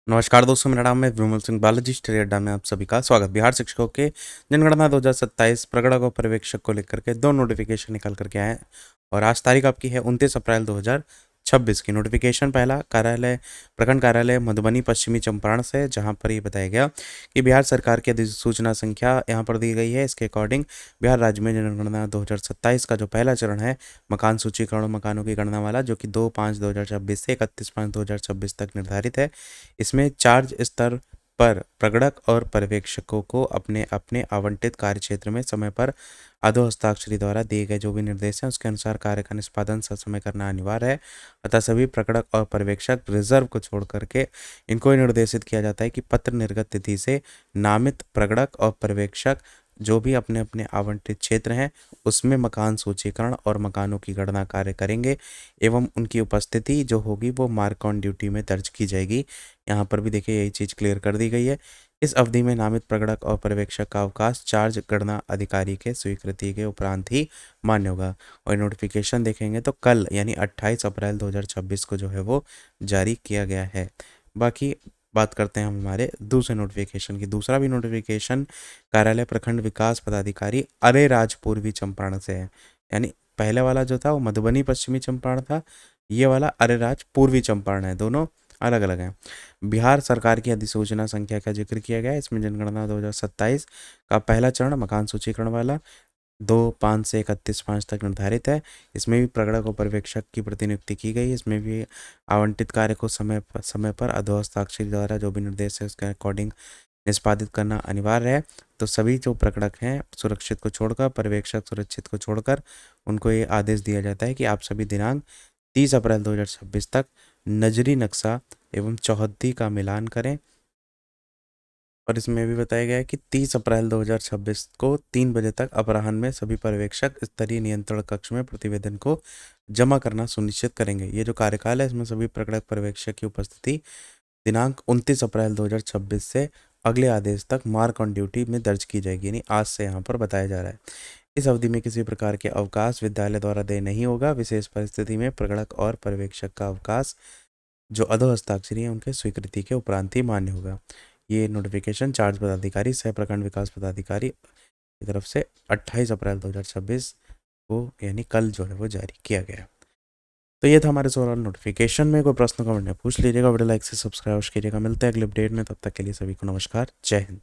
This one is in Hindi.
नमस्कार दोस्तों, मेरा नाम है विमल सिंह बालाजी। स्टडी अड्डा में आप सभी का स्वागत। बिहार शिक्षकों के जनगणना 2027 प्रगणक और पर्यवेक्षक को लेकर के दो नोटिफिकेशन निकल करके आए हैं और आज तारीख आपकी है 29 अप्रैल 2026 की। नोटिफिकेशन पहला कार्यालय प्रखंड कार्यालय मधुबनी पश्चिमी चंपारण से, जहां पर ये बताया गया कि बिहार सरकार की अधिसूचना संख्या यहाँ पर दी गई है। इसके अकॉर्डिंग बिहार राज्य में जनगणना 2027 का जो पहला चरण है मकान सूचीकरण मकानों की गणना वाला, जो कि 2/5/2026 से 31/5/2026 तक निर्धारित है। इसमें चार्ज स्तर पर प्रगणक और पर्यवेक्षकों को अपने अपने आवंटित कार्य क्षेत्र में समय पर अधो हस्ताक्षरी द्वारा दिए गए जो भी निर्देश हैं उसके अनुसार कार्य का निष्पादन ससमय करना अनिवार्य है। अतः सभी प्रगणक और पर्यवेक्षक रिजर्व को छोड़ करके इनको ही निर्देशित किया जाता है कि पत्र निर्गत तिथि से नामित प्रगणक और पर्यवेक्षक जो भी अपने अपने आवंटित क्षेत्र हैं उसमें मकान सूचीकरण और मकानों की गणना कार्य करेंगे एवं उनकी उपस्थिति जो होगी वो मार्क ऑन ड्यूटी में दर्ज की जाएगी। यहाँ पर भी देखिए यही चीज़ क्लियर कर दी गई है। इस अवधि में नामित प्रगणक और पर्यवेक्षक का अवकाश चार्ज गणना अधिकारी के स्वीकृति के उपरांत ही मान्य होगा। और नोटिफिकेशन देखेंगे तो कल यानी 28 अप्रैल 2026 को जो है वो जारी किया गया है। बाकी बात करते हैं हम हमारे दूसरे नोटिफिकेशन की। दूसरा भी नोटिफिकेशन कार्यालय प्रखंड विकास पदाधिकारी अरेराज पूर्वी चंपारण से है। यानी पहले वाला जो था वो मधुबनी पश्चिमी चंपारण था, ये वाला अरेराज पूर्वी चंपारण है, दोनों अलग अलग हैं। बिहार सरकार की अधिसूचना संख्या का जिक्र किया गया है। इसमें जनगणना 2027 का पहला चरण मकान सूचीकरण वाला 2/5 से 31/5 तक निर्धारित है। इसमें भी प्रगणक और पर्यवेक्षक की प्रतिनियुक्ति की गई है। इसमें भी आवंटित कार्य को समय पर अधो हस्ताक्षरी द्वारा जो भी निर्देश है उसके अकॉर्डिंग निष्पादित करना अनिवार्य है। तो सभी जो प्रगणक हैं सुरक्षित को छोड़कर, पर्यवेक्षक सुरक्षित को छोड़कर, उनको ये आदेश दिया जाता है कि आप सभी दिनांक 30 अप्रैल 2026 तक नजरी नक्शा एवं चौहद्दी का मिलान करें। और इसमें भी बताया गया है कि 30 अप्रैल 2026 को 3 बजे तक अपराह्न में सभी पर्यवेक्षक स्तरीय नियंत्रण कक्ष में प्रतिवेदन को जमा करना सुनिश्चित करेंगे। ये जो कार्यकाल है इसमें सभी प्रगणक पर्यवेक्षक की उपस्थिति दिनांक 29 अप्रैल 2026 से अगले आदेश तक मार्क ऑन ड्यूटी में दर्ज की जाएगी, यानी आज से यहाँ पर बताया जा रहा है। इस अवधि में किसी प्रकार के अवकाश विद्यालय द्वारा देय नहीं होगा। विशेष परिस्थिति में प्रगणक और पर्यवेक्षक का अवकाश जो अधो हस्ताक्षरी है उनके स्वीकृति के उपरांत ही मान्य होगा। ये नोटिफिकेशन चार्ज पदाधिकारी सह प्रखंड विकास पदाधिकारी की तरफ से 28 अप्रैल 2026 को यानी कल जो है वो जारी किया गया। तो ये था हमारे ओवरऑल नोटिफिकेशन में। कोई प्रश्न कमेंट में पूछ लीजिएगा, वीडियो लाइक से सब्सक्राइब कीजिएगा। मिलते हैं अगले अपडेट में, तब तक के लिए सभी को नमस्कार, जय हिंद।